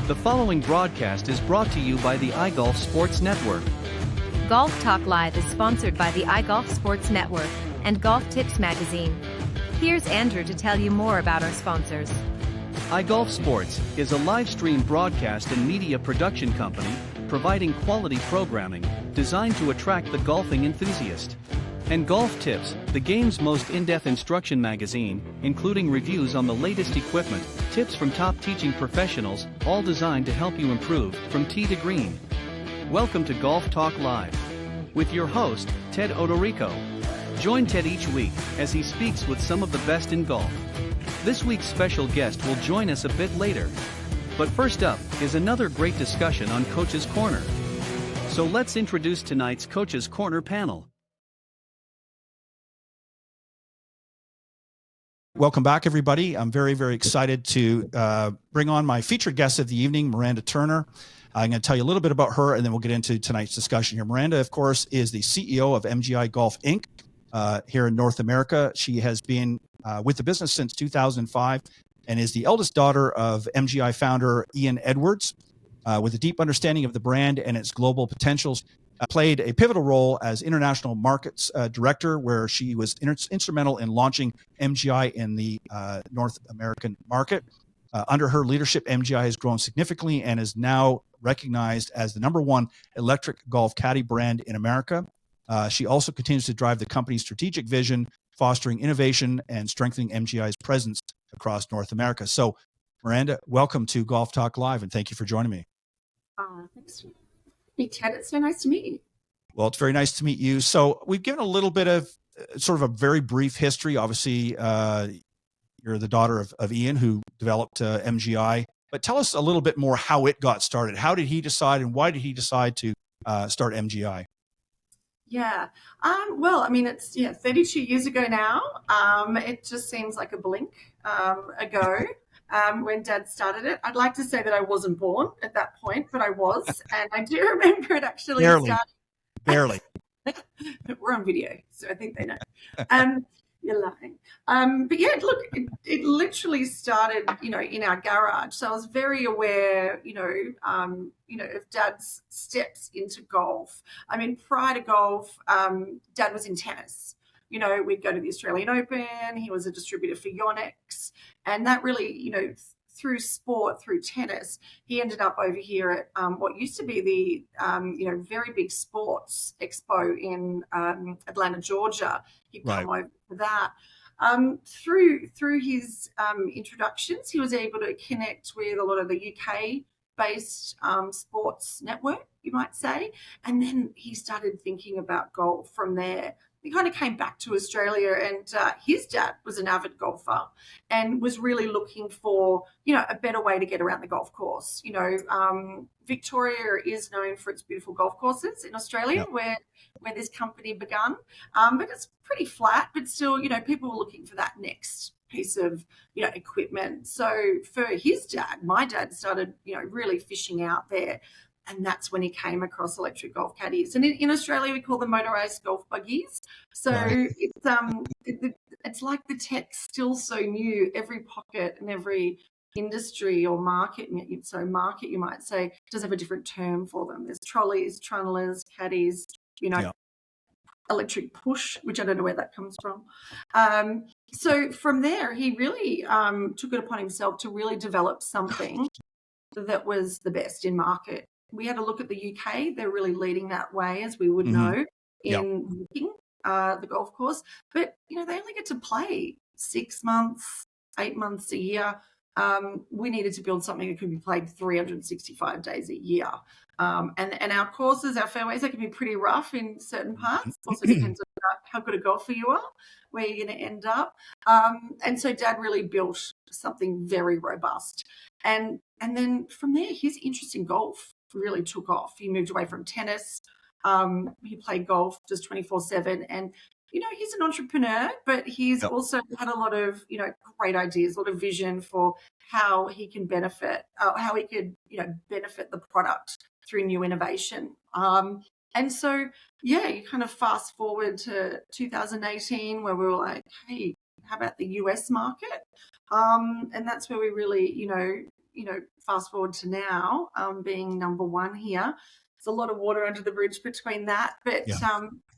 The following broadcast is brought to you by the iGolf Sports Network. Golf Talk Live is sponsored by the iGolf Sports Network and Golf Tips Magazine. Here's Andrew to tell you more about our sponsors. iGolf Sports is a live stream broadcast and media production company providing quality programming designed to attract the golfing enthusiast. And Golf Tips, the game's most in-depth instruction magazine, including reviews on the latest equipment, tips from top teaching professionals, all designed to help you improve from tee to green. Welcome to Golf Talk Live with your host, Ted Odorico. Join Ted each week as he speaks with some of the best in golf. This week's special guest will join us a bit later. But first up is another great discussion on Coach's Corner. So let's introduce tonight's Coach's Corner panel. Welcome back, everybody. I'm very, very excited to bring on my featured guest of the evening, Miranda Turner. I'm going to tell you a little bit about her, and then we'll get into tonight's discussion here. Miranda, of course, is the CEO of MGI Golf, Inc. Here in North America. She has been with the business since 2005 and is the eldest daughter of MGI founder Ian Edwards. With a deep understanding of the brand and its global potentials, played a pivotal role as international markets director, where she was instrumental in launching MGI in the North American market. Under her leadership, MGI has grown significantly and is now recognized as the #1 electric golf caddy brand in America. She also continues to drive the company's strategic vision, fostering innovation and strengthening MGI's presence across North America. So, Miranda, welcome to Golf Talk Live, and thank you for joining me. Thanks. Hey, Ted, it's so nice to meet you. Well, it's very nice to meet you. So we've given a little bit of sort of a very brief history. Obviously, you're the daughter of Ian, who developed MGI. But tell us a little bit more how it got started. How did he decide, and why did he decide to start MGI? Yeah. Well, I mean, it's 32 years ago now. It just seems like a blink ago. When Dad started it. I'd like to say that I wasn't born at that point, but I was. And I do remember it actually Barely. We're on video, so I think they know. You're lying. But yeah, look, it literally started, in our garage. So I was very aware, of Dad's steps into golf. I mean, prior to golf, Dad was in tennis. We'd go to the Australian Open. He was a distributor for Yonex. And that really, through sport, through tennis, he ended up over here at what used to be the, very big sports expo in Atlanta, Georgia. He'd come over for that. Through his introductions, he was able to connect with a lot of the UK-based sports network, you might say. And then he started thinking about golf from there. He kind of came back to Australia, and his dad was an avid golfer and was really looking for, a better way to get around the golf course. Victoria is known for its beautiful golf courses in Australia, where this company began. But it's pretty flat, but still, people were looking for that next piece of, equipment. So for his dad, my dad started, really fishing out there. And that's when he came across electric golf caddies. And in Australia, we call them motorized golf buggies. So it's like the tech's still so new. Every pocket and every industry or market, you might say, does have a different term for them. There's trolleys, trundlers, caddies, electric push, which I don't know where that comes from. So from there, he really took it upon himself to really develop something that was the best in market. We had a look at the UK. They're really leading that way, as we would know, in booking the golf course. But, they only get to play 6 months, 8 months a year. We needed to build something that could be played 365 days a year. And our courses, our fairways, they can be pretty rough in certain parts. Also depends on how good a golfer you are, where you're going to end up. And so Dad really built something very robust. And then from there, his interest in golf really took off. He moved away from tennis. He played golf just 24/7. And, he's an entrepreneur, but he's also had a lot of, great ideas, a lot of vision for how he can benefit, how he could, benefit the product through new innovation. And so, you kind of fast forward to 2018, where we were like, hey, how about the US market? And that's where we really, fast forward to now, being number one here. There's a lot of water under the bridge between that, but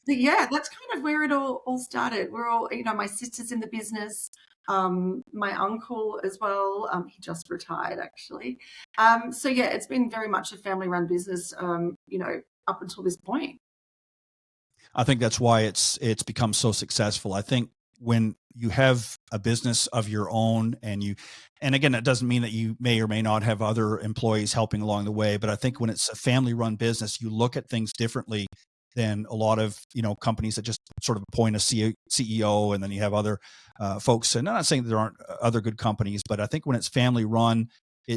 yeah, that's kind of where it all started. We're all, my sister's in the business, my uncle as well. He just retired actually. So yeah, it's been very much a family-run business, up until this point. I think that's why it's become so successful. I think when you have a business of your own and again, that doesn't mean that you may or may not have other employees helping along the way, but I think when it's a family run business, you look at things differently than a lot of, companies that just sort of appoint a CEO and then you have other folks. And I'm not saying there aren't other good companies, but I think when it's family run,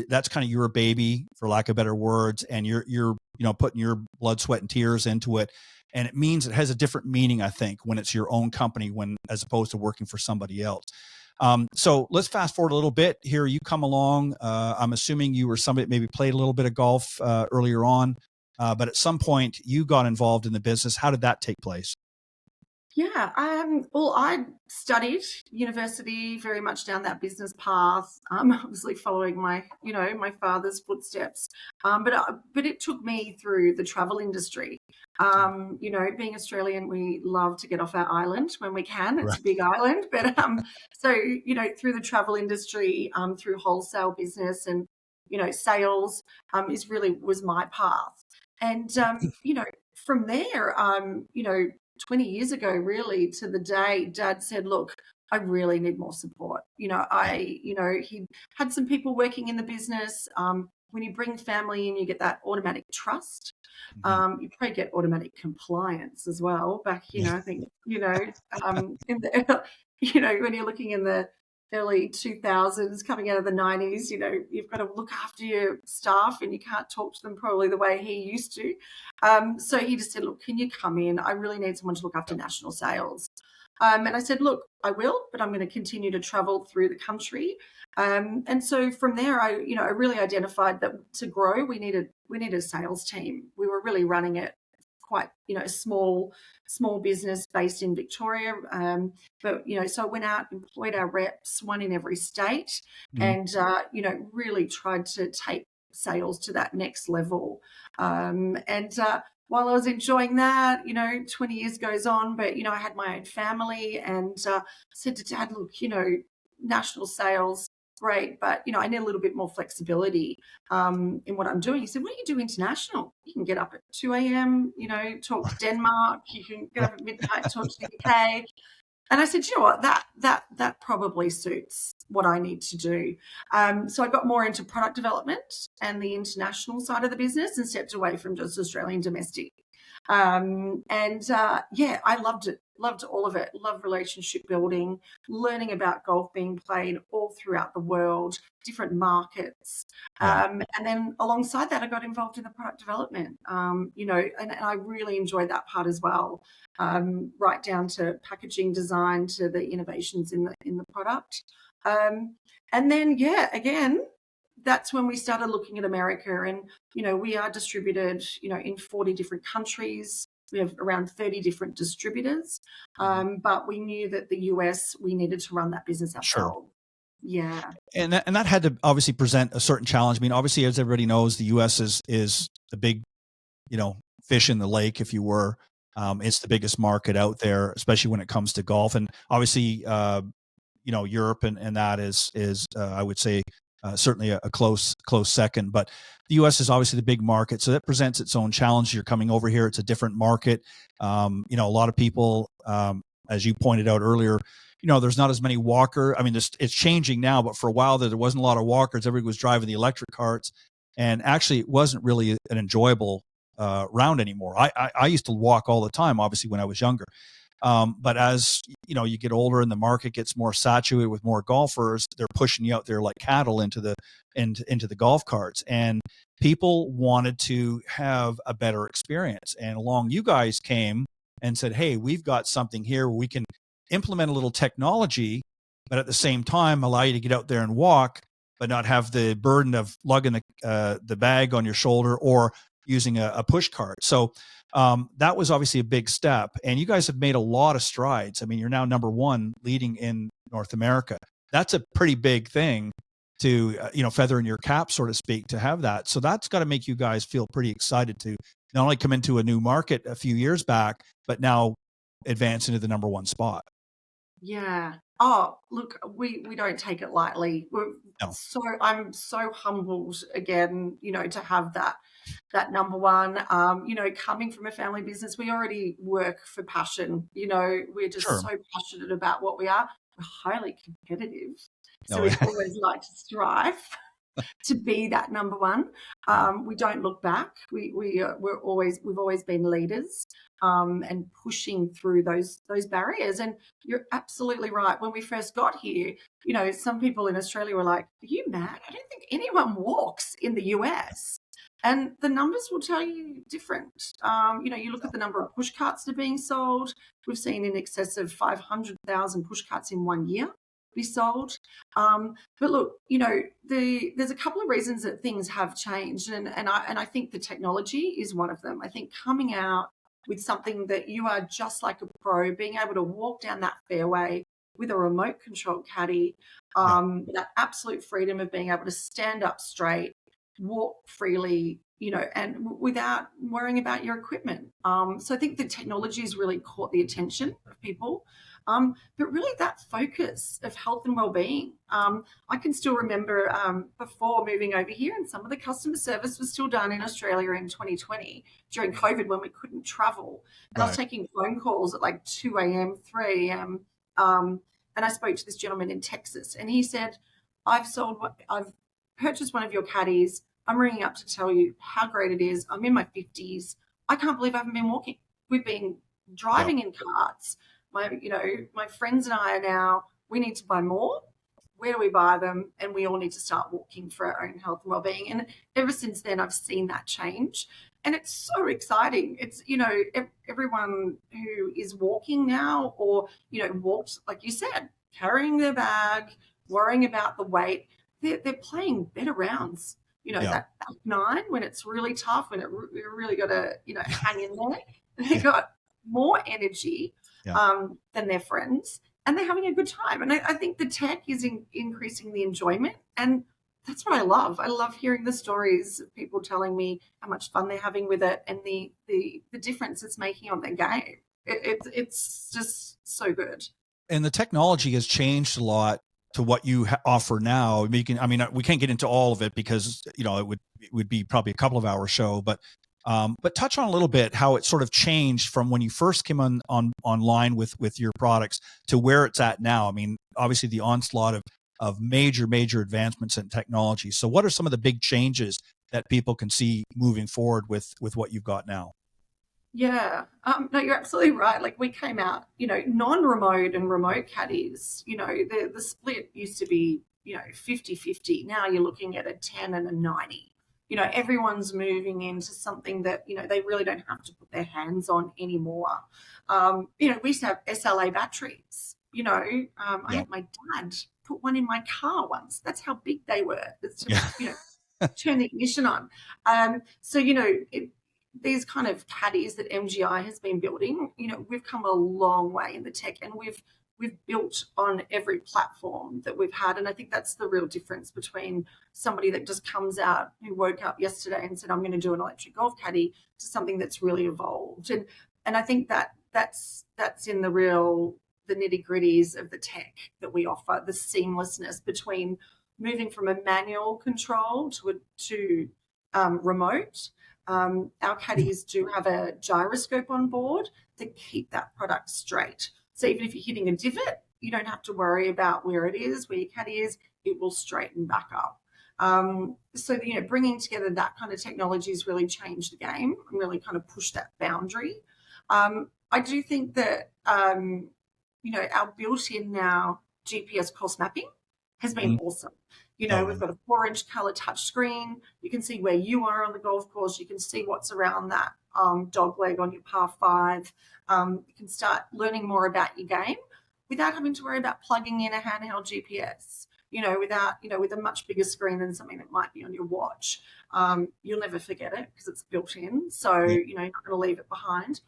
that's kind of your baby, for lack of better words. And you're putting your blood, sweat, and tears into it. And it means it has a different meaning, I think, when it's your own company, as opposed to working for somebody else. So let's fast forward a little bit here. You come along. I'm assuming you were somebody that maybe played a little bit of golf earlier on, but at some point you got involved in the business. How did that take place? Yeah, well, I studied university very much down that business path, obviously following my father's footsteps. But it took me through the travel industry. Being Australian, we love to get off our island when we can. It's a big island, but so through the travel industry, through wholesale business and sales, was my path. And from there, 20 years ago, really, to the day, Dad said, look, I really need more support. He had some people working in the business. When you bring family in, you get that automatic trust. You probably get automatic compliance as well. Back, I think, in the, when you're looking in the early 2000s, coming out of the 90s, you've got to look after your staff and you can't talk to them probably the way he used to. So he just said, look, can you come in? I really need someone to look after national sales. And I said, look, I will, but I'm going to continue to travel through the country. And so from there, I really identified that to grow, we needed a sales team. We were really running it quite, a small business based in Victoria. But, so I went out, employed our reps, one in every state, and, really tried to take sales to that next level. While I was enjoying that, 20 years goes on, but, I had my own family and said to Dad, look, national sales, great, but, I need a little bit more flexibility in what I'm doing. He said, why don't you do international? You can get up at 2 a.m., talk to Denmark. You can get up at midnight, talk to the UK. And I said, you know what, that probably suits what I need to do. So I got more into product development and the international side of the business and stepped away from just Australian domestic. I loved it. Loved all of it. Loved relationship building, learning about golf being played all throughout the world, different markets. And then alongside that, I got involved in the product development, and I really enjoyed that part as well, right down to packaging design to the innovations in the product. And then, again, that's when we started looking at America, and, we are distributed, in 40 different countries. We have around 30 different distributors, but we knew that the US, we needed to run that business ourselves. Sure. Yeah. And that had to obviously present a certain challenge. I mean, obviously, as everybody knows, the US is the big, fish in the lake, if you were. It's the biggest market out there, especially when it comes to golf. And obviously, Europe and that is I would say, certainly a close second, but the U.S. is obviously the big market, so that presents its own challenge. You're coming over here; it's a different market. A lot of people, as you pointed out earlier, there's not as many walker. I mean, it's changing now, but for a while there wasn't a lot of walkers. Everybody was driving the electric carts, and actually, it wasn't really an enjoyable round anymore. I used to walk all the time, obviously, when I was younger. But as you get older and the market gets more saturated with more golfers, they're pushing you out there like cattle into the golf carts, and people wanted to have a better experience. And along you guys came and said, hey, we've got something here where we can implement a little technology, but at the same time allow you to get out there and walk, but not have the burden of lugging the bag on your shoulder or using a push cart. So that was obviously a big step, and you guys have made a lot of strides. I mean, you're now number one leading in North America. That's a pretty big thing feather in your cap, so to speak, to have that. So that's got to make you guys feel pretty excited to not only come into a new market a few years back, but now advance into the number one spot. Yeah. Oh, look, we don't take it lightly. No. I'm so humbled again, to have that number one. Coming from a family business, we already work for passion. We're just Sure. so passionate about what we are. We're highly competitive, so No, we always like to strive to be that number one. We don't look back. We've always been leaders, and pushing through those barriers. And you're absolutely right. When we first got here, some people in Australia were like, "Are you mad? I don't think anyone walks in the US." And the numbers will tell you different. You look at the number of push carts that are being sold. We've seen in excess of 500,000 push carts in 1 year be sold. But look, there's a couple of reasons that things have changed, and I think the technology is one of them. I think coming out with something that you are just like a pro, being able to walk down that fairway with a remote controlled caddy, that absolute freedom of being able to stand up straight, walk freely, and without worrying about your equipment. So I think the technology has really caught the attention of people. But really that focus of health and well-being. I can still remember before moving over here, and some of the customer service was still done in Australia in 2020 during COVID when we couldn't travel. And I was taking phone calls at like 2 a.m., 3 a.m. And I spoke to this gentleman in Texas, and he said, I've purchased one of your caddies. I'm ringing up to tell you how great it is. I'm in my 50s. I can't believe I haven't been walking. We've been driving in carts. My friends and I are now, we need to buy more. Where do we buy them? And we all need to start walking for our own health and well-being. And ever since then, I've seen that change. And it's so exciting. It's, everyone who is walking now or, walked, like you said, carrying their bag, worrying about the weight, they're playing better rounds. That back nine, when it's really tough, when you really got to, hang in there, they've got more energy than their friends, and they're having a good time. And I think the tech is increasing the enjoyment, and that's what I love. I love hearing the stories of people telling me how much fun they're having with it and the difference it's making on their game. It's just so good. And the technology has changed a lot to what you offer now. We can't get into all of it because it would be probably a couple of hour show, but touch on a little bit how it sort of changed from when you first came online with your products to where it's at now. I mean, obviously the onslaught of major advancements in technology. So what are some of the big changes that people can see moving forward with what you've got now? Yeah, no, you're absolutely right. Like we came out, non-remote and remote caddies, the split used to be, 50-50. Now you're looking at a 10 and a 90. Everyone's moving into something that, they really don't have to put their hands on anymore. We used to have SLA batteries, I had my dad put one in my car once. That's how big they were. It's to, turn the ignition on. These kind of caddies that MGI has been building, we've come a long way in the tech, and we've built on every platform that we've had. And I think that's the real difference between somebody that just comes out who woke up yesterday and said, I'm going to do an electric golf caddy, to something that's really evolved. And I think that's in the nitty-gritties of the tech that we offer, the seamlessness between moving from a manual control to remote. Our caddies do have a gyroscope on board to keep that product straight. So even if you're hitting a divot, you don't have to worry about where it is, where your caddy is. It will straighten back up. Bringing together that kind of technology has really changed the game and really kind of pushed that boundary. I do think that, our built-in now GPS course mapping has been awesome. We've got a 4-inch color touch screen. You can see where you are on the golf course. You can see what's around that dog leg on your par 5. You can start learning more about your game without having to worry about plugging in a handheld GPS, with a much bigger screen than something that might be on your watch. You'll never forget it because it's built in. So, you're not going to leave it behind.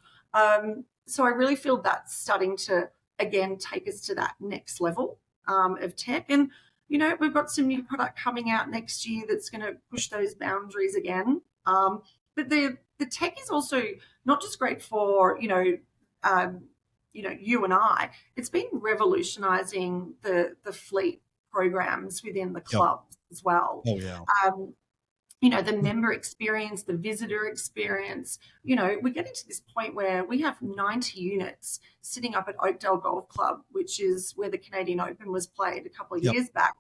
So I really feel that's starting to, again, take us to that next level of tech. And, we've got some new product coming out next year that's going to push those boundaries again. But the tech is also not just great for, you and I. It's been revolutionizing the fleet programs within the clubs as well. Oh, yeah. The member experience, the visitor experience. We're getting to this point where we have 90 units sitting up at Oakdale Golf Club, which is where the Canadian Open was played a couple of years back.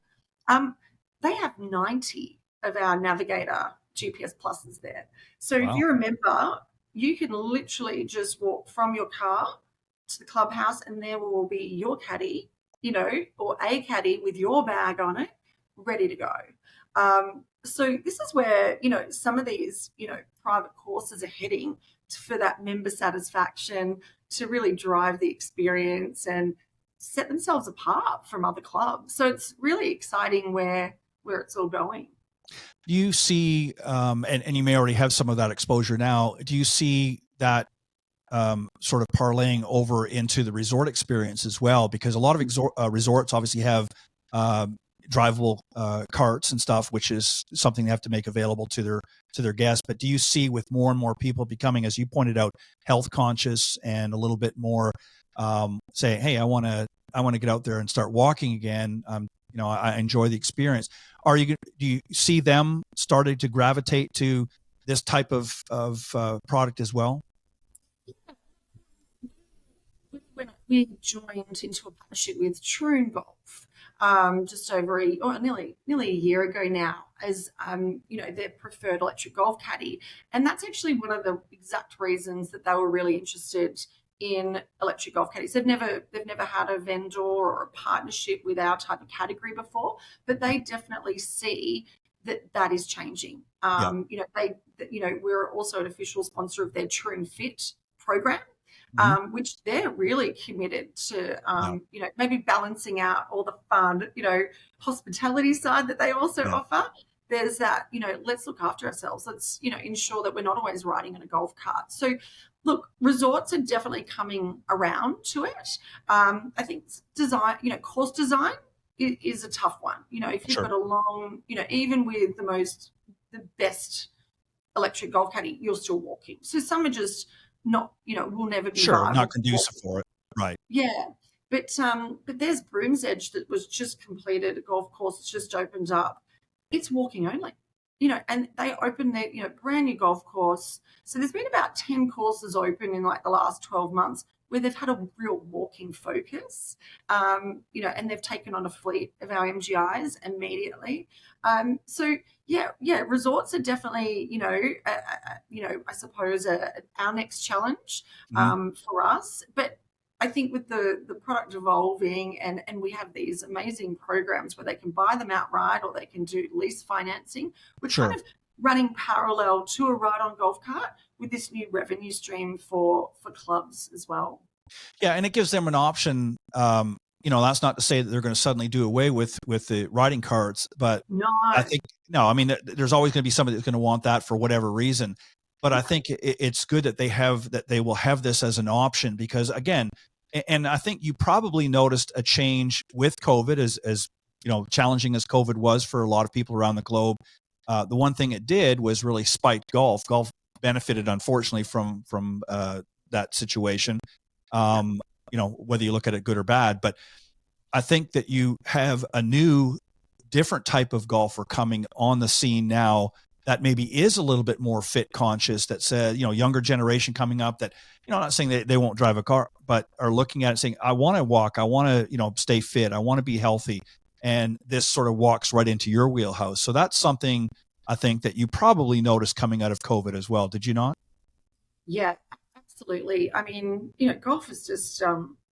They have 90 of our Navigator GPS Pluses there. So if you're a member, you can literally just walk from your car to the clubhouse and there will be your caddy, or a caddy with your bag on it, ready to go. So this is where, some of these, private courses are heading for that member satisfaction, to really drive the experience and set themselves apart from other clubs. So it's really exciting where it's all going. Do you see, and you may already have some of that exposure now, do you see that sort of parlaying over into the resort experience as well? Because a lot of resorts obviously have drivable carts and stuff, which is something they have to make available to their guests. But do you see, with more and more people becoming, as you pointed out, health conscious and a little bit more saying, hey, I want to get out there and start walking again. I enjoy the experience. Do you see them starting to gravitate to this type of product as well? When we joined into a partnership with Troon Golf, just over nearly a year ago now, as their preferred electric golf caddy, and that's actually one of the exact reasons that they were really interested in electric golf caddies. They've never had a vendor or a partnership with our type of category before, but they definitely see that is changing. We're also an official sponsor of their Troon Fit program. Which they're really committed to, maybe balancing out all the fun, hospitality side that they also offer. There's that, let's look after ourselves. Let's, ensure that we're not always riding in a golf cart. So, look, resorts are definitely coming around to it. I think design, course design is a tough one. If you've got a long, even with the best electric golf caddy, you're still walking. So some are just not, will never be not conducive for it, right? Yeah, but there's Broom's Edge that was just completed, a golf course that's just opened up. It's walking only, and they opened their brand new golf course. So there's been about 10 courses open in like the last 12 months where they've had a real walking focus, and they've taken on a fleet of our MGIs immediately. So resorts are definitely, I suppose our next challenge for us. But I think with the product evolving and we have these amazing programs where they can buy them outright or they can do lease financing, we're kind of running parallel to a ride-on golf cart with this new revenue stream for clubs as well. Yeah, and it gives them an option. That's not to say that they're going to suddenly do away with the riding carts, but there's always going to be somebody that's going to want that for whatever reason. But I think it's good that they will have this as an option, because again, and I think you probably noticed a change with COVID, as challenging as COVID was for a lot of people around the globe. The one thing it did was really spike golf. Golf benefited, unfortunately, from that situation. Whether you look at it good or bad, but I think that you have a new, different type of golfer coming on the scene now that maybe is a little bit more fit conscious, that says, younger generation coming up that, I'm not saying that they won't drive a car, but are looking at it and saying, I want to walk, I want to, stay fit, I want to be healthy. And this sort of walks right into your wheelhouse. So that's something I think that you probably noticed coming out of COVID as well. Did you not? Yeah, absolutely. I mean, golf is just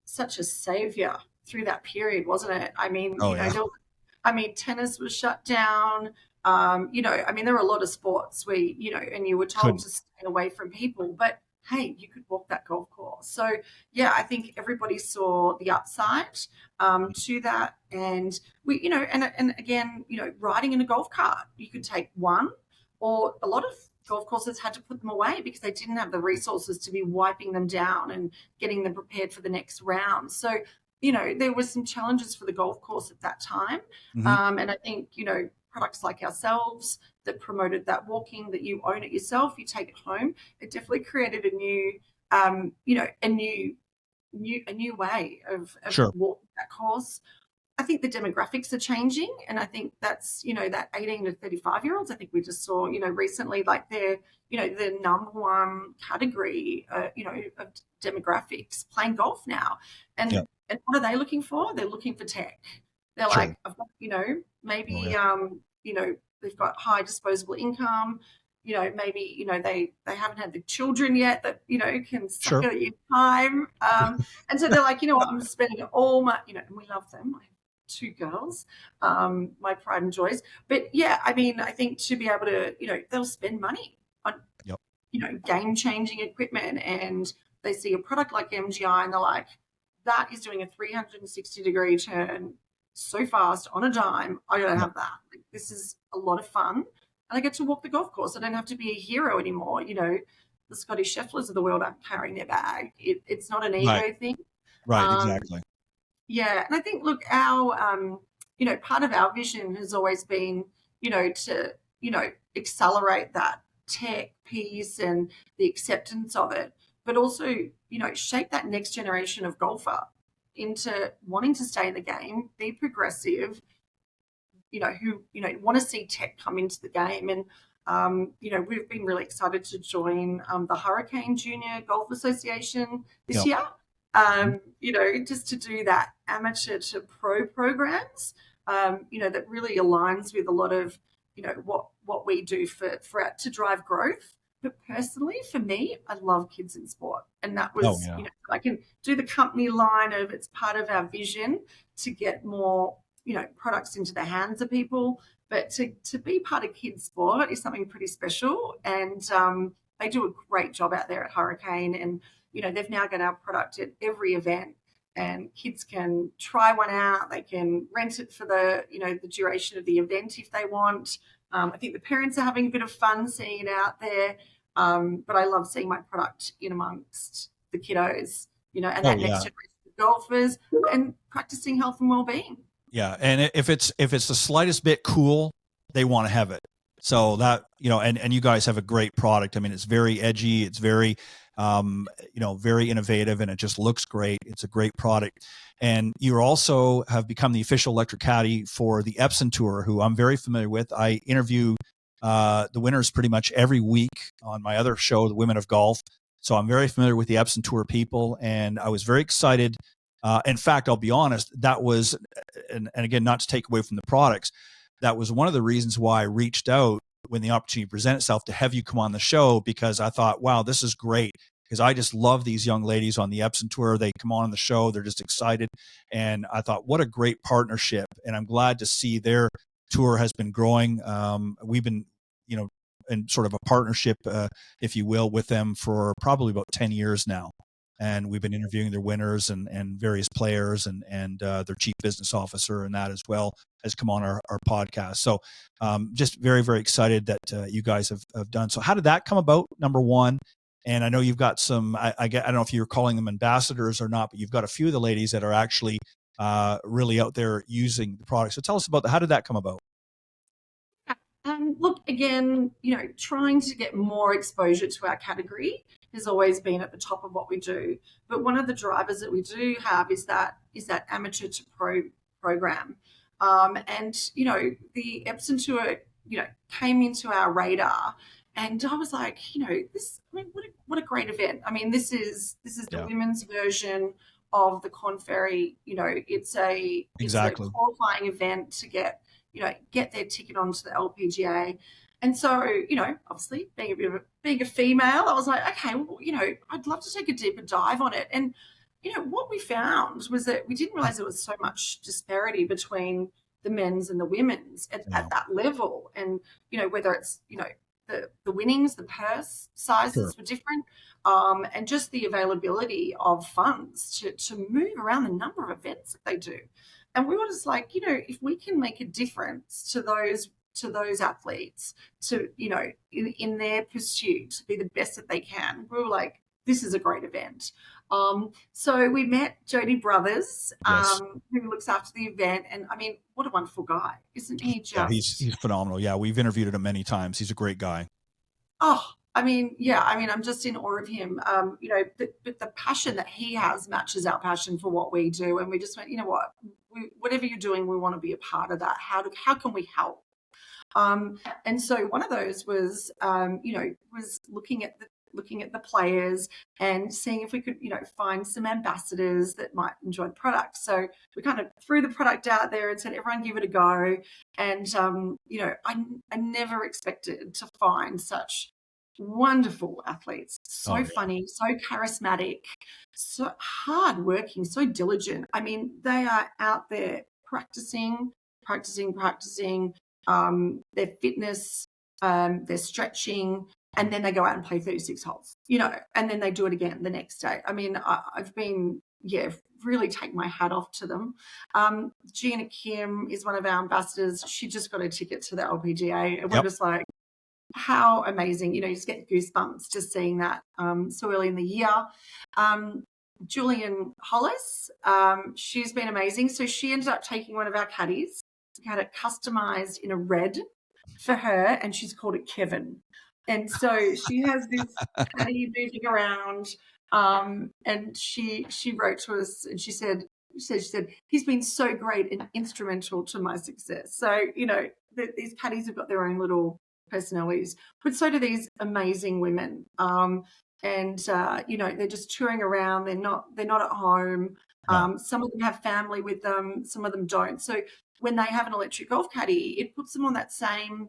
such a savior through that period, wasn't it? I mean, tennis was shut down. There were a lot of sports where, and you were told to stay away from people, but hey, you could walk that golf course. So yeah, I think everybody saw the upside to that. And we, and again, riding in a golf cart, you could take one, or a lot of golf courses had to put them away because they didn't have the resources to be wiping them down and getting them prepared for the next round. So there was some challenges for the golf course at that time. Mm-hmm. And I think, products like ourselves that promoted that walking, that you own it yourself, you take it home, it definitely created a new, a new way of Sure. walking that course. I think the demographics are changing, and I think that's, that 18 to 35-year-olds, I think we just saw, recently, like they're, the number one category, of demographics playing golf now. And, Yeah. and what are they looking for? They're looking for tech. They're Sure. like, I've got, maybe, Oh, yeah. they've got high disposable income, maybe, they haven't had the children yet that, can suck Sure. at your time. And so they're like, what, I'm spending all my, and we love them. I have 2 girls, my pride and joys. But yeah, I mean, I think to be able to, they'll spend money on, Yep. game-changing equipment, and they see a product like MGI and they're like, that is doing a 360-degree turn so fast on a dime. I gotta have that. Like, this is a lot of fun, and I get to walk the golf course. I don't have to be a hero anymore. The Scotty Schefflers of the world aren't carrying their bag. It's not an ego Right. thing. Right. Exactly. Yeah, and I think, look, our part of our vision has always been, to accelerate that tech piece and the acceptance of it, but also, shape that next generation of golfer into wanting to stay in the game, be progressive, who, want to see tech come into the game. And, we've been really excited to join the Hurricane Junior Golf Association this Yep. year, just to do that amateur to pro programs, that really aligns with a lot of, what we do to drive growth. But personally, for me, I love kids in sport. And that was, Oh, yeah. I can do the company line of, it's part of our vision to get more, products into the hands of people. But to be part of kids sport is something pretty special. And they do a great job out there at Hurricane. And, they've now got our product at every event. And kids can try one out. They can rent it for the duration of the event if they want. I think the parents are having a bit of fun seeing it out there. But I love seeing my product in amongst the kiddos, and that Oh, next yeah. generation of golfers, and practicing health and well-being. Yeah. And if it's the slightest bit cool, they want to have it. So that, and you guys have a great product. I mean, it's very edgy. It's very, very innovative, and it just looks great. It's a great product. And you also have become the official electric caddy for the Epson Tour, who I'm very familiar with. I interview the winners pretty much every week on my other show, The Women of Golf. So I'm very familiar with the Epson Tour people, and I was very excited. In fact, I'll be honest, that was, and again, not to take away from the products, that was one of the reasons why I reached out when the opportunity presented itself to have you come on the show, because I thought, wow, this is great. Because I just love these young ladies on the Epson Tour. They come on the show, they're just excited. And I thought, what a great partnership. And I'm glad to see their tour has been growing. We've been, in sort of a partnership, if you will, with them for probably about 10 years now. And we've been interviewing their winners and various players, and their chief business officer, and that as well has come on our podcast. So just very, very excited that you guys have done. So how did that come about, number one? And I know you've got some, I don't know if you're calling them ambassadors or not, but you've got a few of the ladies that are actually really out there using the product. So tell us about that. How did that come about? Look, again, trying to get more exposure to our category has always been at the top of what we do. But one of the drivers that we do have is that amateur to pro program. And, the Epson Tour, came into our radar, and I was like, what a great event. I mean, this is the women's version of the Corn Ferry. It's a qualifying event to get their ticket onto the LPGA. And so, obviously being a female, I was like, okay, well, I'd love to take a deeper dive on it. And, what we found was that we didn't realize there was so much disparity between the men's and the women's at that level. And, whether it's, the winnings, the purse sizes were different, and just the availability of funds to move around the number of events that they do. And we were just like, if we can make a difference to those athletes, to, in their pursuit to be the best that they can, we were like, this is a great event. So we met Jody Brothers, Yes. who looks after the event. And I mean, what a wonderful guy, isn't he? Yeah, Just, he's phenomenal. Yeah, we've interviewed him many times. He's a great guy. oh, I mean, yeah, I mean, I'm just in awe of him. But the passion that he has matches our passion for what we do. And we just went, you know what, whatever you're doing, we want to be a part of that. How can we help? And so one of those was, was looking at the players and seeing if we could, find some ambassadors that might enjoy the product. So we kind of threw the product out there and said, everyone give it a go. And, I never expected to find such wonderful athletes, so funny, so charismatic, so hardworking, so diligent. I mean, they are out there practicing, their fitness, their stretching, and then they go out and play 36 holes, and then they do it again the next day. I mean, I've been, really take my hat off to them. Gina Kim is one of our ambassadors. She just got a ticket to the LPGA, and we're just like, how amazing. You just get goosebumps just seeing that so early in the year. Julian Hollis, she's been amazing. So she ended up taking one of our caddies. We had it customized in a red for her, and she's called it Kevin. And so she has this caddy moving around, and she wrote to us, and she said, he's been so great and instrumental to my success. So, these caddies have got their own little personalities, but so do these amazing women. They're just touring around. They're not at home. Some of them have family with them. Some of them don't. So when they have an electric golf caddy, it puts them on that same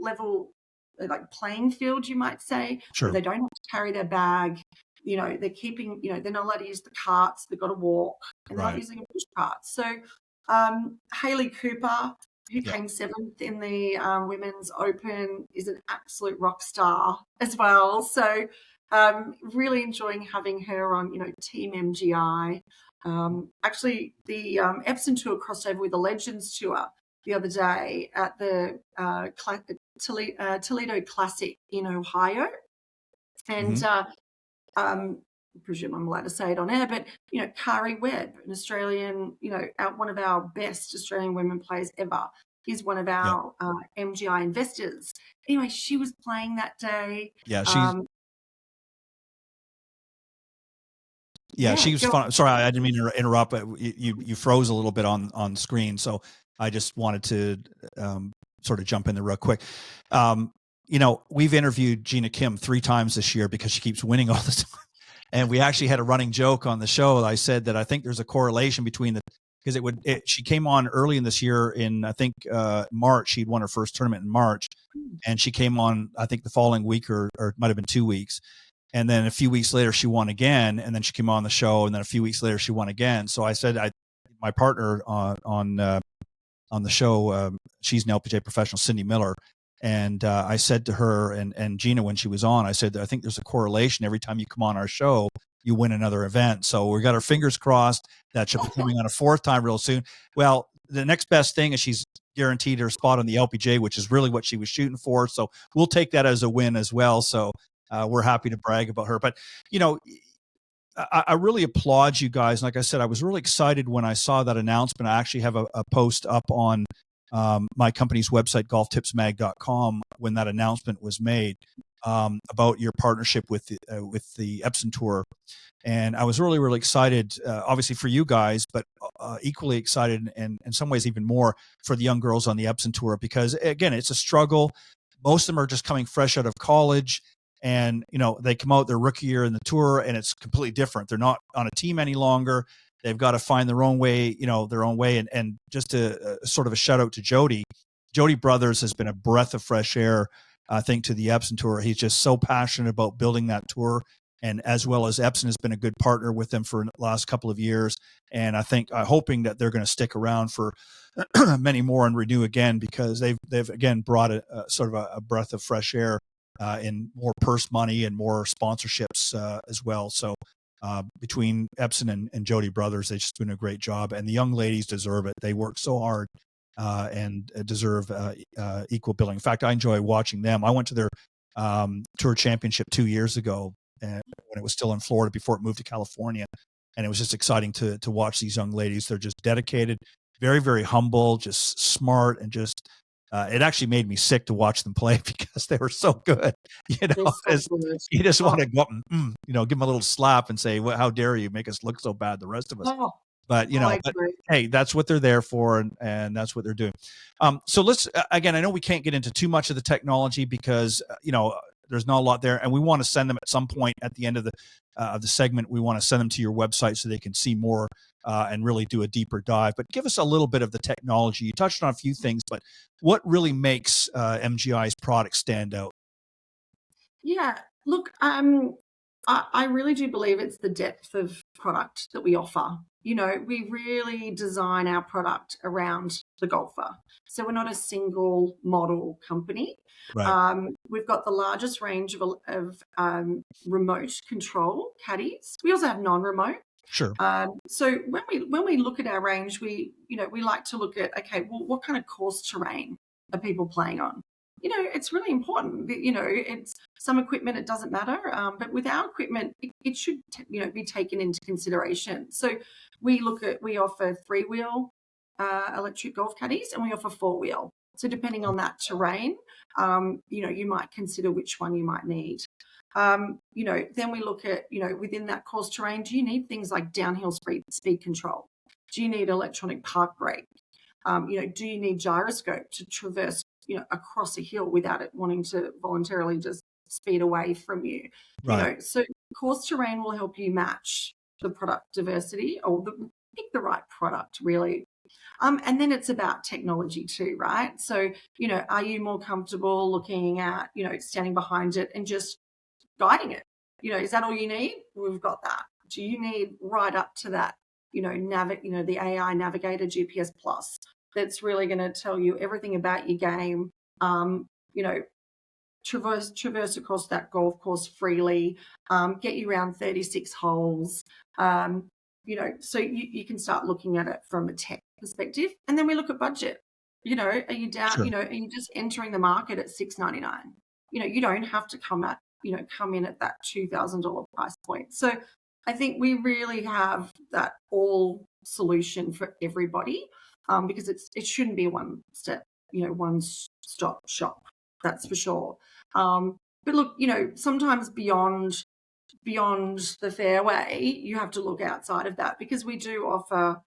level, like playing field, you might say. Sure. They don't have to carry their bag. They're keeping, they're not allowed to use the carts. They've got to walk, and they're not using a push cart. So Hayley Cooper, who came 7th in the Women's Open, is an absolute rock star as well. So really enjoying having her on, Team MGI. Actually, the Epson Tour crossed over with the Legends Tour the other day at the Toledo Classic in Ohio. And I presume I'm allowed to say it on air, but, Kari Webb, an Australian, one of our best Australian women players ever, is one of our MGI investors. Anyway, she was playing that day. Yeah, she was fun. Sorry, I didn't mean to interrupt, but you froze a little bit on screen, so I just wanted to sort of jump in there real quick. We've interviewed Gina Kim 3 times this year because she keeps winning all the time. And we actually had a running joke on the show. I said that I think there's a correlation between because she came on early in this year in, I think, March. She'd won her first tournament in March, and she came on, I think, the following week or it might've been 2 weeks. And then a few weeks later she won again, and then she came on the show, and then a few weeks later she won again. So I said, my partner on the show, she's an LPGA professional, Cindy Miller. And I said to her and Gina when she was on, I said, I think there's a correlation. Every time you come on our show, you win another event. So we got our fingers crossed that she'll be coming on a 4th time real soon. Well, the next best thing is she's guaranteed her spot on the LPGA, which is really what she was shooting for. So we'll take that as a win as well. So we're happy to brag about her. But, I really applaud you guys. Like I said, I was really excited when I saw that announcement. I actually have a post up on my company's website, golftipsmag.com, when that announcement was made about your partnership with the Epson Tour. And I was really, really excited, obviously for you guys, but equally excited and in some ways even more for the young girls on the Epson Tour, because again, it's a struggle. Most of them are just coming fresh out of college, and they come out their rookie year in the tour, and it's completely different. They're not on a team any longer. They've got to find their own way, And just a sort of a shout out to Jody. Jody Brothers has been a breath of fresh air, I think, to the Epson Tour. He's just so passionate about building that tour. And as well as Epson has been a good partner with them for the last couple of years. And I think, hoping that they're going to stick around for many more and renew again, because they've again brought a sort of a breath of fresh air in more purse money and more sponsorships as well. So between Epson and Jody Brothers, they've just doing a great job, and the young ladies deserve it. They work so hard and deserve equal billing. In fact, I enjoy watching them. I went to their tour championship 2 years ago, when it was still in Florida before it moved to California. And it was just exciting to watch these young ladies. They're just dedicated, very, very humble, just smart, and just it actually made me sick to watch them play because they were so good. You know, They're so good. you just want to go up and give them a little slap and say, "Well, how dare you make us look so bad, the rest of us?" Oh, But hey, that's what they're there for, and that's what they're doing. So let's again. I know we can't get into too much of the technology because there's not a lot there, and we want to send them at some point at the end of the segment. We want to send them to your website so they can see more and really do a deeper dive. But give us a little bit of the technology. You touched on a few things, but what really makes MGI's product stand out? Yeah, look, I really do believe it's the depth of product that we offer. We really design our product around the golfer. So we're not a single model company. Right. We've got the largest range of remote control caddies. We also have non-remote. Sure. So when we look at our range, we like to look at, okay, well, what kind of course terrain are people playing on? It's really important. It's some equipment, it doesn't matter. But with our equipment, it should, be taken into consideration. So we offer 3-wheel electric golf caddies, and we offer 4-wheel. So depending on that terrain, you might consider which one you might need. Then we look at, within that course terrain, do you need things like downhill speed control? Do you need electronic park brake? Do you need gyroscope to traverse, across a hill without it wanting to voluntarily just speed away from you? Right. So course terrain will help you match the product diversity or pick the right product, really. And then it's about technology too, right? So, are you more comfortable looking at, standing behind it and just guiding it? Is that all you need? We've got that. Do you need right up to that, the AI Navigator GPS Plus that's really going to tell you everything about your game, traverse across that golf course freely, get you around 36 holes, so you can start looking at it from a tech perspective. And then we look at budget. Are you down, Sure. are you just entering the market at $699? You don't have to come in at that $2,000 price point. So I think we really have that all solution for everybody, because it shouldn't be a one-stop shop. That's for sure. But look, sometimes beyond the fairway, you have to look outside of that, because we do offer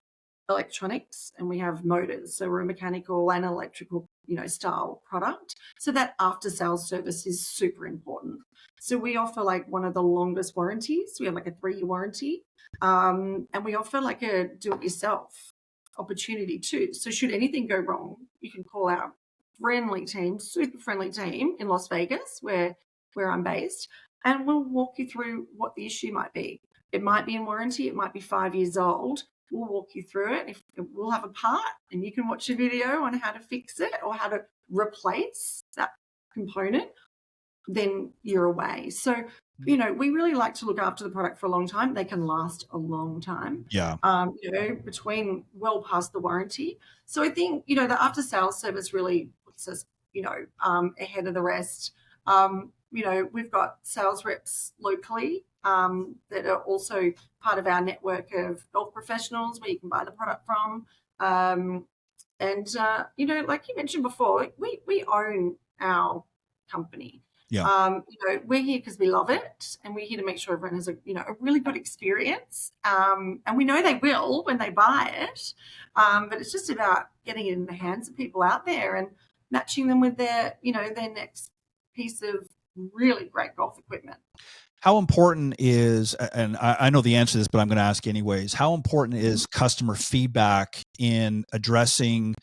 electronics and we have motors. So we're a mechanical and electrical, style product. So that after sales service is super important. So we offer like one of the longest warranties. We have like a 3-year warranty. And we offer like a do-it-yourself opportunity too. So should anything go wrong, you can call our super friendly team in Las Vegas, where I'm based, and we'll walk you through what the issue might be. It might be in warranty. It might be 5 years old. We'll walk you through it. If we'll have a part, and you can watch a video on how to fix it or how to replace that component, then you're away. So, we really like to look after the product for a long time. They can last a long time. Yeah. Between well past the warranty. So I think, the after sales service really puts us, ahead of the rest. We've got sales reps locally that are also part of our network of golf professionals where you can buy the product from. Like you mentioned before, we own our company. Yeah. We're here because we love it, and we're here to make sure everyone has a really good experience. And we know they will when they buy it. But it's just about getting it in the hands of people out there and matching them with their next piece of really great golf equipment. How important is, and I know the answer to this, but I'm going to ask anyways, how important is customer feedback in addressing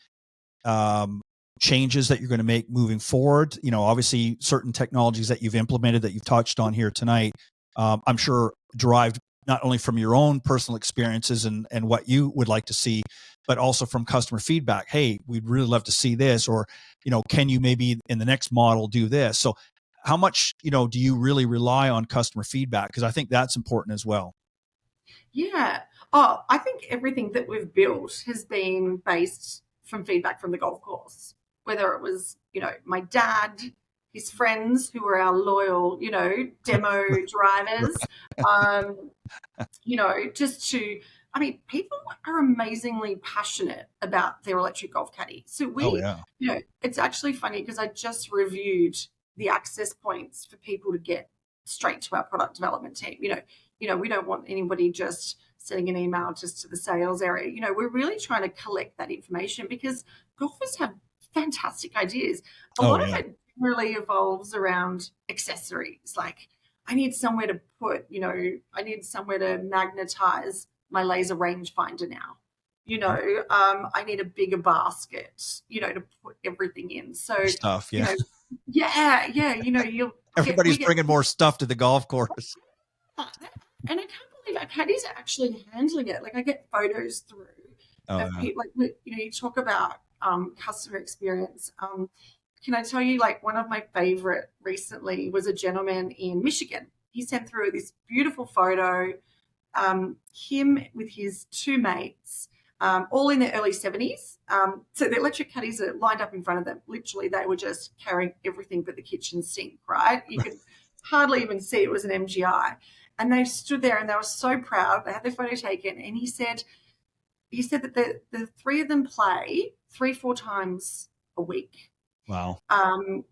changes that you're going to make moving forward? Obviously certain technologies that you've implemented that you've touched on here tonight, I'm sure derived not only from your own personal experiences and what you would like to see, but also from customer feedback. Hey, we'd really love to see this, or, can you maybe in the next model do this? So how much, do you really rely on customer feedback? Because I think that's important as well. Yeah. Oh, I think everything that we've built has been based from feedback from the golf course, whether it was, my dad his friends who are our loyal, demo drivers, just to, I mean, people are amazingly passionate about their electric golf caddy. So it's actually funny because I just reviewed the access points for people to get straight to our product development team. We don't want anybody just sending an email just to the sales area. We're really trying to collect that information because golfers have fantastic ideas. A lot of it really evolves around accessories. Like, I need somewhere to put, I need somewhere to magnetize my laser rangefinder now. I need a bigger basket, to put everything in. So stuff, everybody's bringing more stuff to the golf course. And I can't believe our caddies are actually handling it. Like, I get photos through of people, you talk about customer experience. Can I tell you, like, one of my favorite recently was a gentleman in Michigan. He sent through this beautiful photo, him with his two mates, all in their early 70s. So the electric caddies are lined up in front of them. Literally, they were just carrying everything but the kitchen sink, right? You could hardly even see it was an MGI. And they stood there and they were so proud. They had their photo taken. And he said that the three of them play 3-4 times a week. Wow. And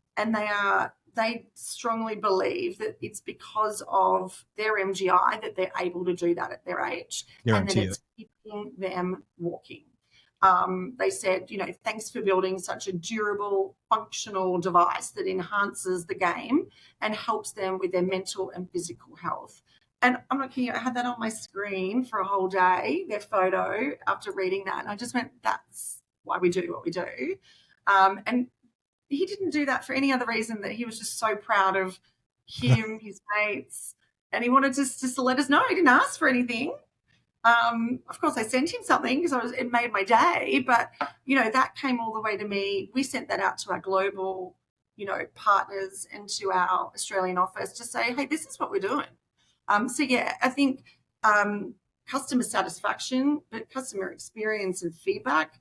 they strongly believe that it's because of their MGI that they're able to do that at their age. Guarantee and then it's keeping them walking. They said, thanks for building such a durable, functional device that enhances the game and helps them with their mental and physical health. And I'm not kidding you, I had that on my screen for a whole day, their photo, after reading that. And I just went, that's why we do what we do. And he didn't do that for any other reason that he was just so proud of him, his mates, and he wanted just to let us know. He didn't ask for anything. Of course, I sent him something because it made my day, but, that came all the way to me. We sent that out to our global, partners and to our Australian office to say, hey, this is what we're doing. I think customer satisfaction, but customer experience and feedback,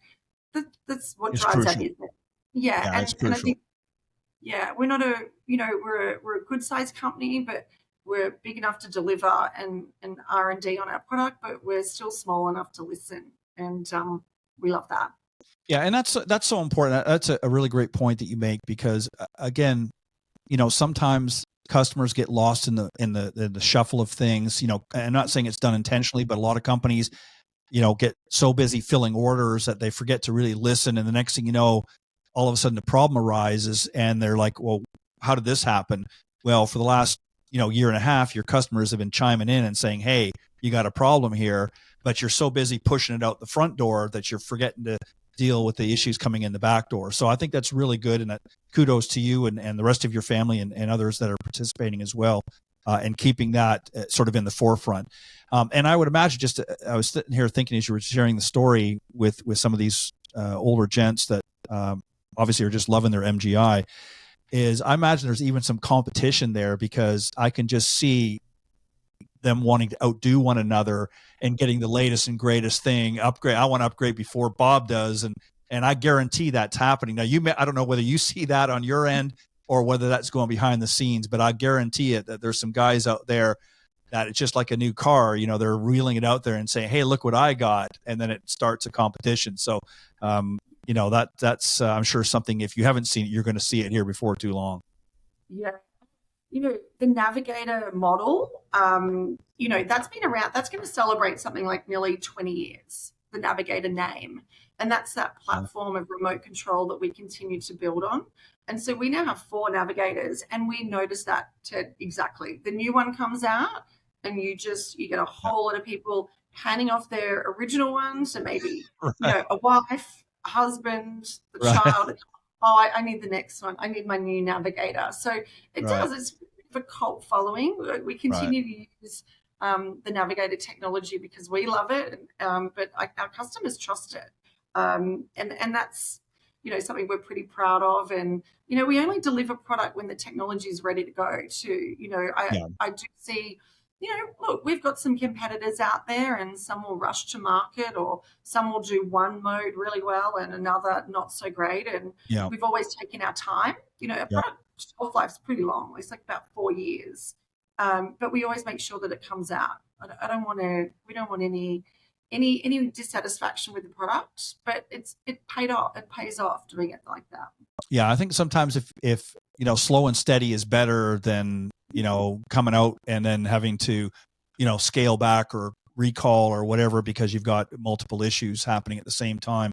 that's what drives our business. Yeah, and I think, we're not we're a good sized company, but we're big enough to deliver and R&D on our product, but we're still small enough to listen, and we love that. Yeah, and that's so important. That's a really great point that you make, because again, sometimes customers get lost in the shuffle of things. I'm not saying it's done intentionally, but a lot of companies, get so busy filling orders that they forget to really listen, and the next thing you know, all of a sudden the problem arises, and they're like, well, how did this happen? Well, for the last year and a half, your customers have been chiming in and saying, hey, you got a problem here, but you're so busy pushing it out the front door that you're forgetting to deal with the issues coming in the back door. So I think that's really good, and kudos to you and the rest of your family and others that are participating as well, and keeping that sort of in the forefront. And I would imagine, I was sitting here thinking as you were sharing the story with some of these older gents that obviously are just loving their MGI, is I imagine there's even some competition there, because I can just see them wanting to outdo one another and getting the latest and greatest thing. Upgrade. I want to upgrade before Bob does. And I guarantee that's happening. Now, I don't know whether you see that on your end or whether that's going behind the scenes, but I guarantee it that there's some guys out there that it's just like a new car, they're reeling it out there and saying, hey, look what I got. And then it starts a competition. So, that's I'm sure something, if you haven't seen it, you're going to see it here before too long. Yeah. The Navigator model, that's been around, that's going to celebrate something like nearly 20 years, the Navigator name. And that's that platform of remote control that we continue to build on. And so we now have 4 Navigators, and we notice that, Ted, exactly. The new one comes out and you get a whole lot of people handing off their original one to maybe, a wife, a husband, the child. Oh, I need the next one. I need my new Navigator. So it does. It's a cult following. We continue to use the Navigator technology because we love it, but our customers trust it. And that's, something we're pretty proud of. And, we only deliver product when the technology is ready to go too. I do see, look, we've got some competitors out there, and some will rush to market, or some will do one mode really well and another not so great. And we've always taken our time. A product shelf life's pretty long. It's like about 4 years. But we always make sure that it comes out. I don't want to. We don't want any dissatisfaction with the product, but it paid off. It pays off doing it like that. Yeah, I think sometimes if slow and steady is better than coming out and then having to scale back or recall or whatever because you've got multiple issues happening at the same time.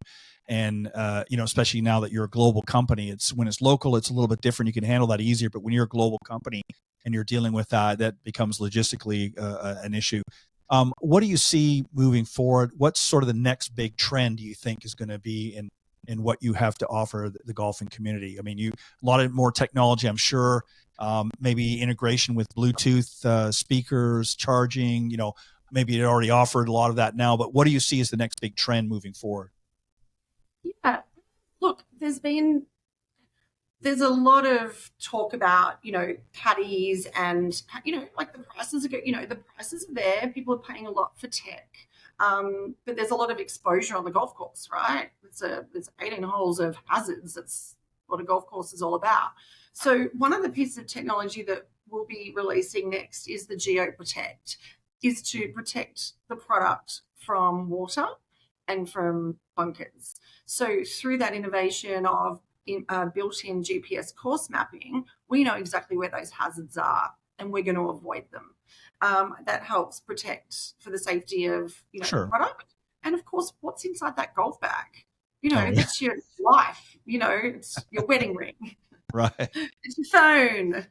And especially now that you're a global company, when it's local, it's a little bit different. You can handle that easier. But when you're a global company and you're dealing with that becomes logistically an issue. What do you see moving forward? What's sort of the next big trend do you think is going to be in what you have to offer the golfing community? I mean, a lot of more technology, I'm sure, maybe integration with Bluetooth speakers, charging, maybe it already offered a lot of that now, but what do you see as the next big trend moving forward? Yeah, look, there's a lot of talk about, caddies and, like the prices the prices are there. People are paying a lot for tech. But there's a lot of exposure on the golf course, right? There's 18 holes of hazards. That's what a golf course is all about. So one of the pieces of technology that we'll be releasing next is the GeoProtect, is to protect the product from water and from bunkers. So through that innovation of built-in GPS course mapping, we know exactly where those hazards are and we're going to avoid them. That helps protect for the safety of Sure. the product, and of course what's inside that golf bag. That's your life. It's your wedding ring, Right. it's your phone,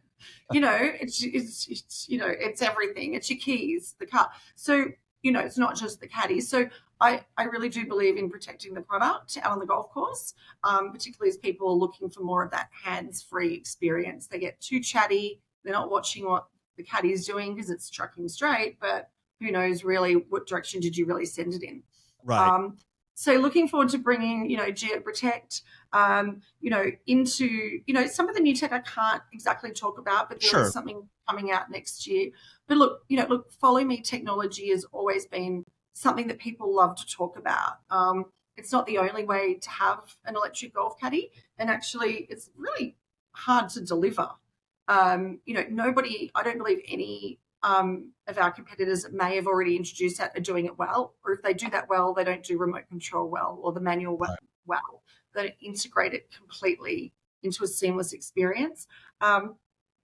it's everything. It's your keys, the car. So it's not just the caddy. So I really do believe in protecting the product out on the golf course, particularly as people are looking for more of that hands-free experience. They get too chatty. They're not watching what the caddy is doing because it's trucking straight, but who knows really what direction did you really send it in. Right. So looking forward to bringing, GeoProtect, into, some of the new tech I can't exactly talk about, but there is something coming out next year. But look, follow me technology has always been something that people love to talk about. It's not the only way to have an electric golf caddy, and actually it's really hard to deliver. Nobody, I don't believe any of our competitors that may have already introduced that are doing it well, or if they do that well, they don't do remote control well or the manual well. They don't integrate it completely into a seamless experience. But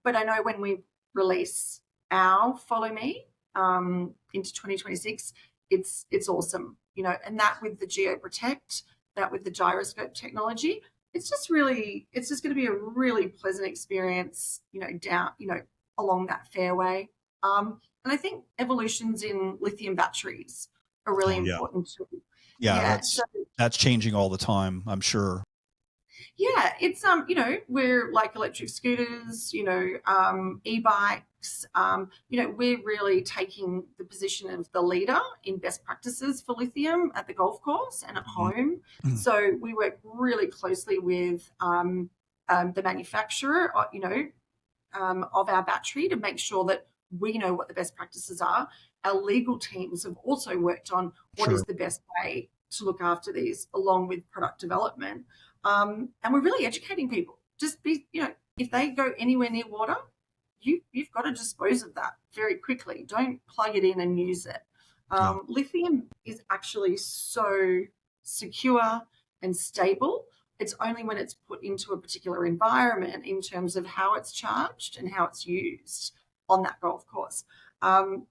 I know when we release our Follow Me into 2026, it's awesome, and that with the GeoProtect, that with the gyroscope technology, it's just going to be a really pleasant experience, down, along that fairway. And I think evolutions in lithium batteries are really important too. Yeah, that's changing all the time, I'm sure. Yeah, it's we're like electric scooters, e-bikes, we're really taking the position of the leader in best practices for lithium at the golf course and at home. So we work really closely with the manufacturer, of our battery to make sure that we know what the best practices are. Our legal teams have also worked on what is the best way to look after these, along with product development. And we're really educating people. Just be, if they go anywhere near water, you've got to dispose of that very quickly. Don't plug it in and use it. Lithium is actually so secure and stable. It's only when it's put into a particular environment in terms of how it's charged and how it's used on that golf course.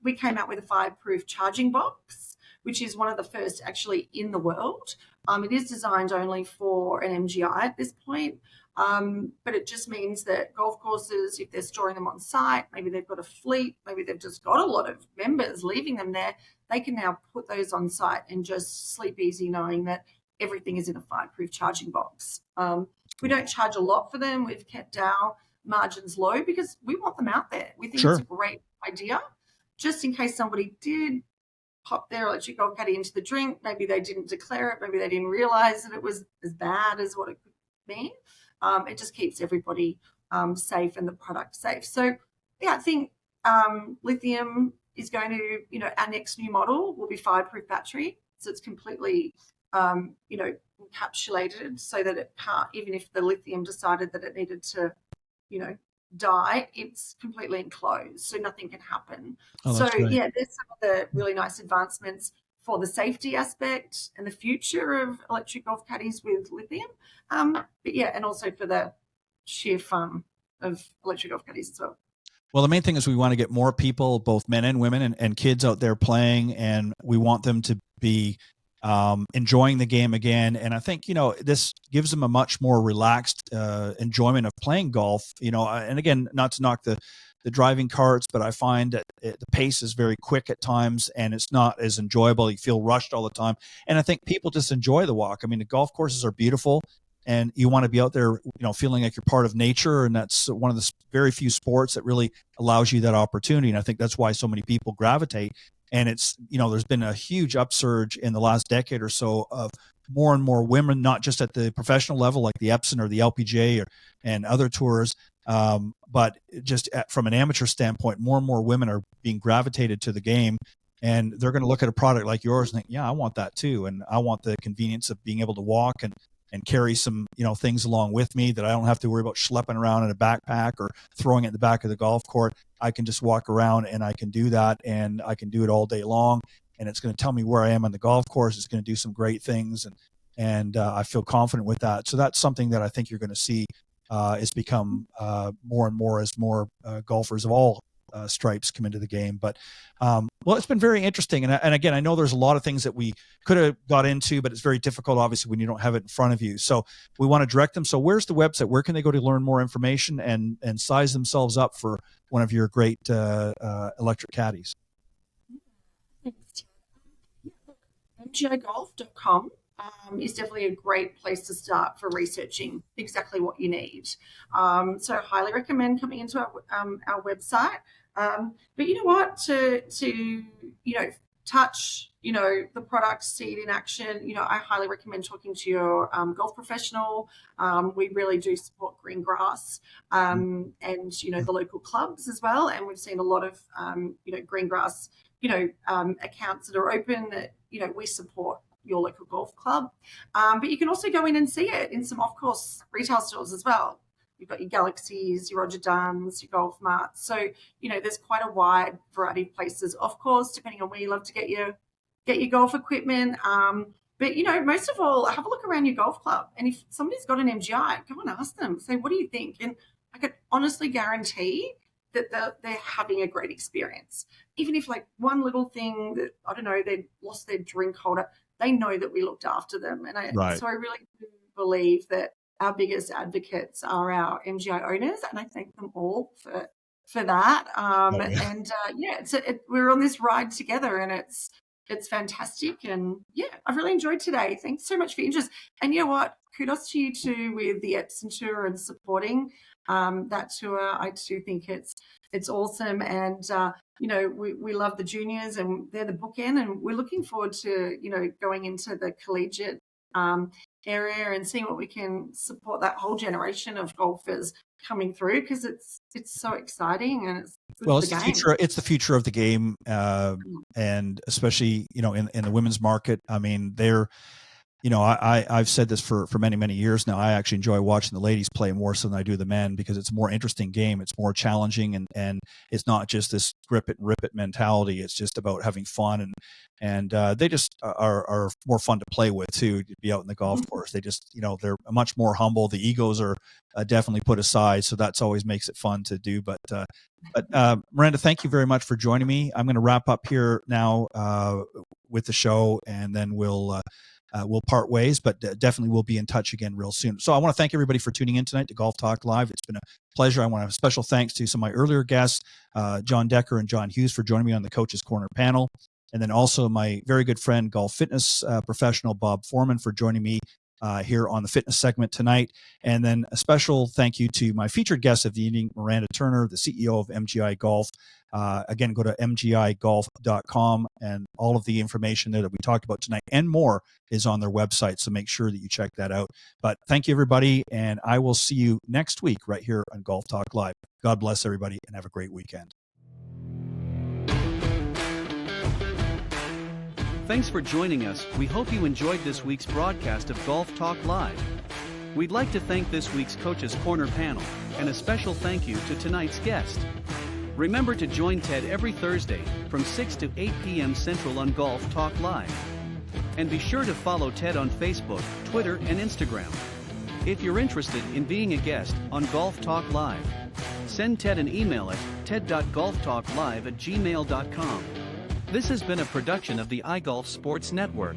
We came out with a fireproof charging box, which is one of the first actually in the world. It is designed only for an MGI at this point, but it just means that golf courses, if they're storing them on site, maybe they've got a fleet, maybe they've just got a lot of members leaving them there, they can now put those on site and just sleep easy knowing that everything is in a fireproof charging box. We don't charge a lot for them. We've kept our margins low because we want them out there. We think it's a great idea, just in case somebody did pop their electric golf caddy into the drink. Maybe they didn't declare it. Maybe they didn't realize that it was as bad as what it could be. It just keeps everybody safe and the product safe. So, yeah, I think lithium is going to, our next new model will be fireproof battery. So it's completely, encapsulated so that it can't, even if the lithium decided that it needed to die, it's completely enclosed, so nothing can happen. Oh, So that's great. yeah, there's some of the really nice advancements for the safety aspect and the future of electric golf caddies with lithium. But yeah, and also for the sheer fun of electric golf caddies as well. Well, the main thing is we want to get more people, both men and women and kids out there playing, and we want them to be enjoying the game again. And I think, this gives them a much more relaxed enjoyment of playing golf, and again, not to knock the driving carts, but I find that the pace is very quick at times and it's not as enjoyable. You feel rushed all the time. And I think people just enjoy the walk. I mean, the golf courses are beautiful and you want to be out there, feeling like you're part of nature. And that's one of the very few sports that really allows you that opportunity. And I think that's why so many people gravitate. And it's, there's been a huge upsurge in the last decade or so of more and more women, not just at the professional level, like the Epson or the LPGA and other tours, but just from an amateur standpoint, more and more women are being gravitated to the game. And they're going to look at a product like yours and think, yeah, I want that too. And I want the convenience of being able to walk and carry some, things along with me that I don't have to worry about schlepping around in a backpack or throwing it in the back of the golf court. I can just walk around and I can do that, and I can do it all day long. And it's going to tell me where I am on the golf course. It's going to do some great things. And I feel confident with that. So that's something that I think you're going to see is become more and more as more golfers of all stripes come into the game. But well, it's been very interesting. And again, I know there's a lot of things that we could have got into, but it's very difficult, obviously, when you don't have it in front of you. So we want to direct them. So where's the website? Where can they go to learn more information and size themselves up for one of your great electric caddies? MGIGolf.com is definitely a great place to start for researching exactly what you need. So I highly recommend coming into our website. But you know what, to touch, the product, see it in action, I highly recommend talking to your golf professional. We really do support green grass and, the local clubs as well. And we've seen a lot of, green grass, accounts that are open that, we support your local golf club. But you can also go in and see it in some off-course retail stores as well. You've got your Galaxies, your Roger Dunn's, your Golf Marts. So, there's quite a wide variety of places, of course, depending on where you love to get your golf equipment. But, most of all, have a look around your golf club. And if somebody's got an MGI, go and ask them. Say, what do you think? And I could honestly guarantee that they're having a great experience. Even if like one little thing that, I don't know, they lost their drink holder, they know that we looked after them. And so I really do believe that our biggest advocates are our MGI owners, and I thank them all for that. We're on this ride together, and it's fantastic. And yeah, I've really enjoyed today. Thanks so much for your interest. And you know what? Kudos to you too with the Epson Tour and supporting that tour. I too think it's awesome, and we love the juniors, and they're the bookend, and we're looking forward to going into the collegiate area and seeing what we can support that whole generation of golfers coming through, because it's so exciting, and it's the future. It's the future of the game, and especially in the women's market. I mean, they're I've said this for many, many years now. I actually enjoy watching the ladies play more so than I do the men, because it's a more interesting game. It's more challenging, and it's not just this grip it and rip it mentality. It's just about having fun, and they just are more fun to play with too, to be out in the golf course. They just, they're much more humble. The egos are definitely put aside. So that's always makes it fun to do. But Miranda, thank you very much for joining me. I'm going to wrap up here now with the show, and then we'll part ways, but definitely we'll be in touch again real soon. So I want to thank everybody for tuning in tonight to Golf Talk Live. It's been a pleasure. I want to have special thanks to some of my earlier guests, John Decker and John Hughes, for joining me on the Coach's Corner panel. And then also my very good friend, golf fitness professional, Bob Foreman, for joining me here on the fitness segment tonight. And then a special thank you to my featured guest of the evening, Miranda Turner, the CEO of MGI Golf. Again, go to mgigolf.com, and all of the information that we talked about tonight and more is on their website. So make sure that you check that out. But thank you, everybody. And I will see you next week right here on Golf Talk Live. God bless everybody, and have a great weekend. Thanks for joining us. We hope you enjoyed this week's broadcast of Golf Talk Live. We'd like to thank this week's Coach's Corner panel, and a special thank you to tonight's guest. Remember to join Ted every Thursday from 6 to 8 p.m. Central on Golf Talk Live. And be sure to follow Ted on Facebook, Twitter, and Instagram. If you're interested in being a guest on Golf Talk Live, send Ted an email at ted.golftalklive@gmail.com. This has been a production of the iGolf Sports Network.